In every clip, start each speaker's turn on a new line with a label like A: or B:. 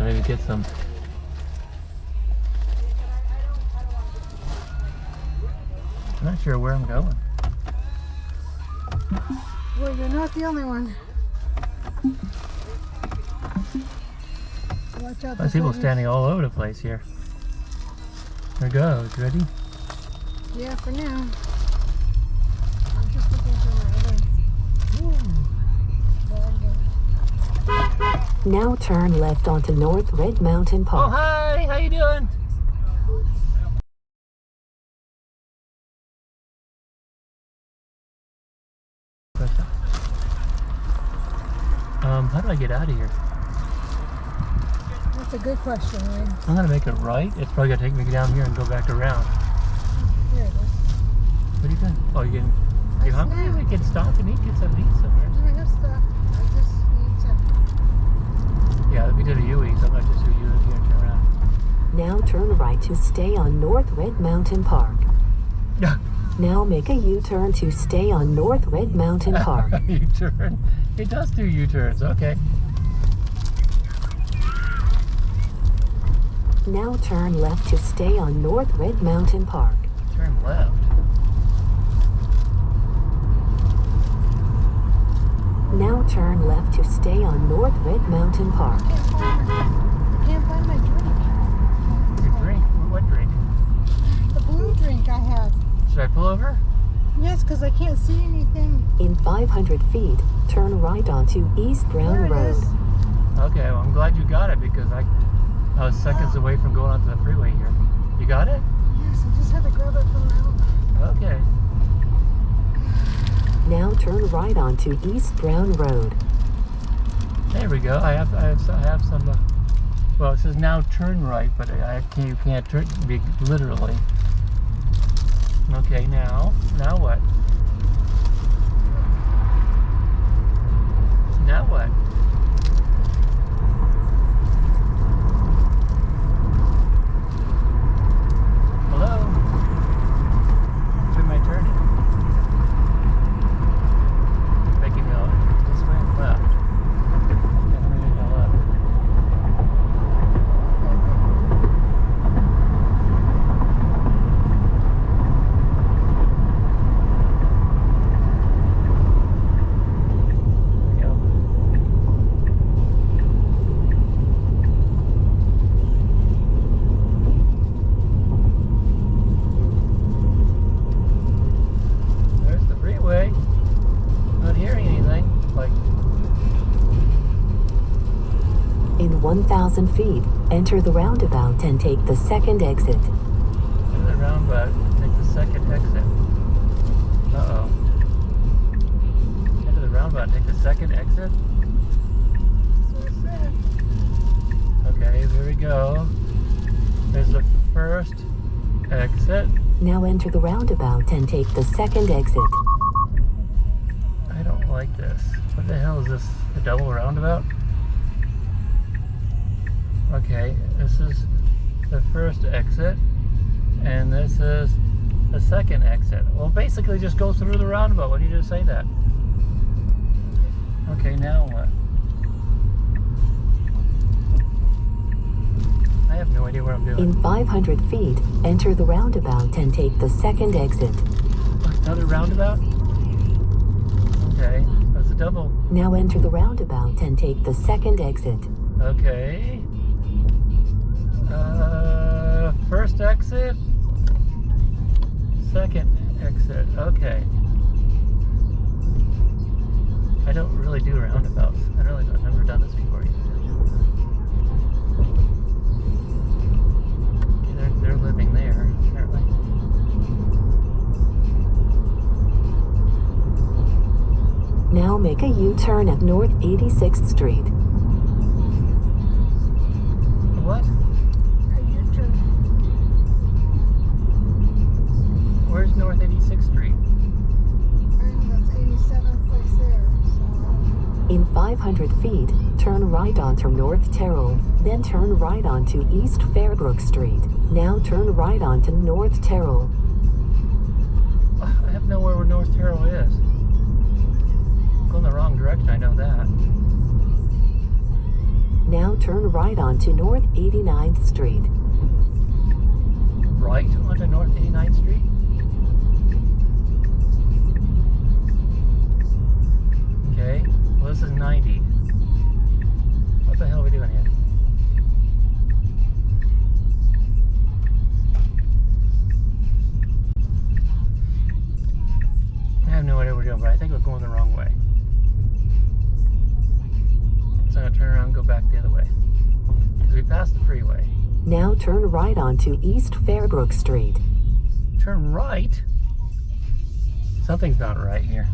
A: to maybe get some. I'm not sure where I'm going.
B: Well, you're not the only one. Watch out.
A: There's people standing all over the place here. There goes. Ready?
B: Yeah, for now. I'm just looking for my other.
C: Now turn left onto North Red Mountain
A: Oh,
C: Park.
A: hi. How you doing? How do I get out of here?
B: That's a good question, Wayne.
A: I'm gonna make it right. It's probably gonna take me down here and go back around.
B: Here it is.
A: What are you doing? Oh, you hungry? We can stop and get something to eat somewhere.
B: I have stuff. I just need some.
A: Yeah, we did a U-E, so I'm gonna just do U here and turn around.
C: Now turn right to stay on North Red Mountain Park.
A: Yeah.
C: Now make a U-turn to stay on North Red Mountain Park.
A: U-turn. It does do U-turns. Okay.
C: Now turn left to stay on North Red Mountain Park.
A: Turn left.
C: Now turn left to stay on North Red Mountain Park.
B: I can't find my drink.
A: Your drink? What drink?
B: The blue drink I had.
A: Should I pull over?
B: Yes, because I can't see anything.
C: In 500 feet, turn right onto East Brown
B: There it
C: Road.
B: is.
A: Okay, well, I'm glad you got it because I was seconds away from going onto the freeway here. You got it?
B: Yes, I just had to grab it from out.
A: Okay.
C: Now turn right onto East Brown Road.
A: There we go. I have some. Well, it says now turn right, but you can't turn literally. Okay, now what? Now what? Hello? Where am I turning? Making go this way and left. Yeah, I'm gonna go left. There's the freeway. Not hearing anything. Like,
C: In 1,000 feet, enter the roundabout and take the second exit.
A: there's the roundabout. Take the second exit. Uh-oh. Enter the roundabout. Take the second exit.
B: That's what it said.
A: Okay, there we go. There's the first exit.
C: Now enter the roundabout and take the second exit.
A: I don't like this. What the hell is this? A double roundabout? Okay, this is the first exit, and this is the second exit. Well, basically just go through the roundabout. Why do you just say that? Okay, now what? I have no idea what I'm doing.
C: In 500 feet, enter the roundabout and take the second exit.
A: Another roundabout? Okay, that's a double.
C: Now enter the roundabout and take the second exit.
A: Okay. First exit. Second exit. Okay. I don't really do roundabouts. I've never done this before. Okay, they're living there, apparently.
C: Now make a U-turn at North 86th Street.
A: What?
B: A U-turn.
A: Where's North 86th Street?
B: That's 87th place there. So.
C: In 500 feet, turn right onto North Terrell, then turn right onto East Fairbrook Street. Now turn right onto North Terrell.
A: I have no idea where North Terrell is. Going the wrong direction, I know that.
C: Now turn right onto North 89th Street.
A: Right onto North 89th Street? Okay, well this is 90. What the hell are we doing here? I have no idea what we're doing, but I think we're going the wrong way. So I'm gonna turn around and go back the other way. Because we passed the freeway.
C: Now turn right onto East Fairbrook Street.
A: Turn right? Something's not right here.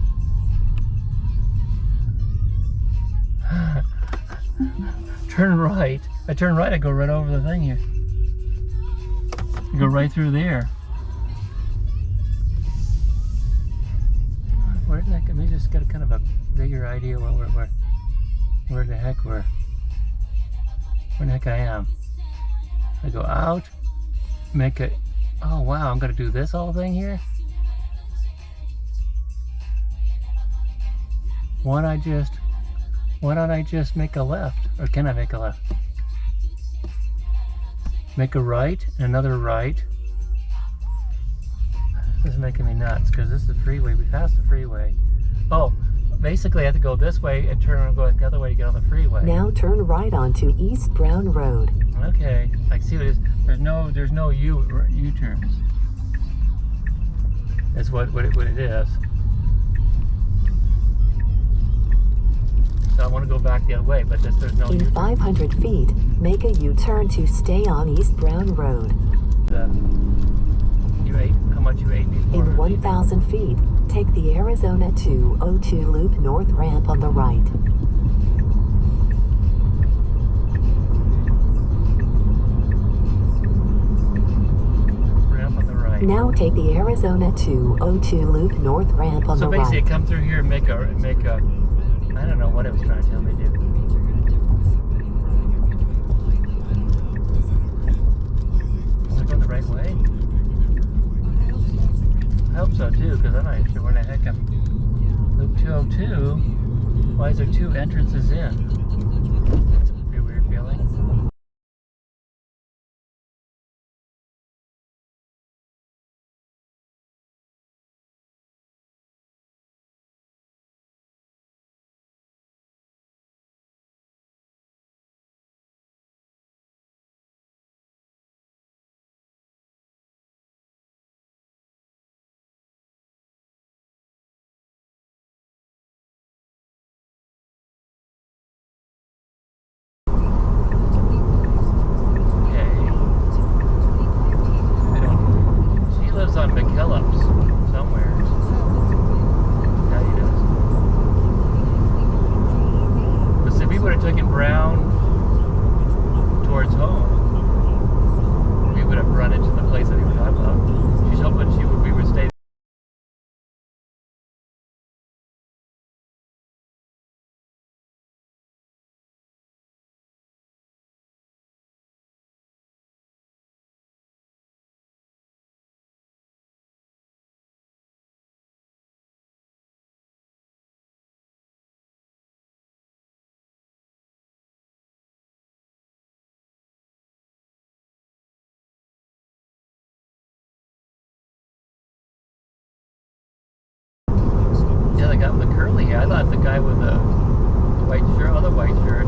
A: Turn right. I turn right, I go right over the thing here. I go right through there. Where the heck? Let me just get a kind of a bigger idea where the heck where the heck I am. I go out, make it. Oh wow, I'm gonna do this whole thing here. Why don't I just make a left? Or can I make a left? Make a right, another right. This is making me nuts because this is the freeway. We passed the freeway. Oh, basically I have to go this way and turn and go the other way to get on the freeway.
C: Now turn right onto East Brown Road.
A: Okay, I see what it is. There's no U-turns. That's what it is. So I want to go back the other way, but there's no
C: In
A: U-turn.
C: 500 feet, make a U-turn to stay on East Brown Road.
A: You ate how much you ate before?
C: In 1,000 feet, take the Arizona 202 Loop North ramp on the right.
A: Ramp on the right.
C: Now take the Arizona 202 Loop North ramp on
A: So
C: the
A: basically,
C: right.
A: come through here and make a. I don't know what it was trying to tell me to do. Am I going the right way? I hope so too, because I'm not sure where the heck I'm. Loop 202. Why is there two entrances in? That's a pretty weird feeling. On McKellips somewhere. Yeah, he does. But see, if we would have taken Brown towards home, we would have run into the place that he was talking about. She's hoping we would stay. Yeah, the guy with the curly hair. I thought the guy with the white shirt, other white shirt.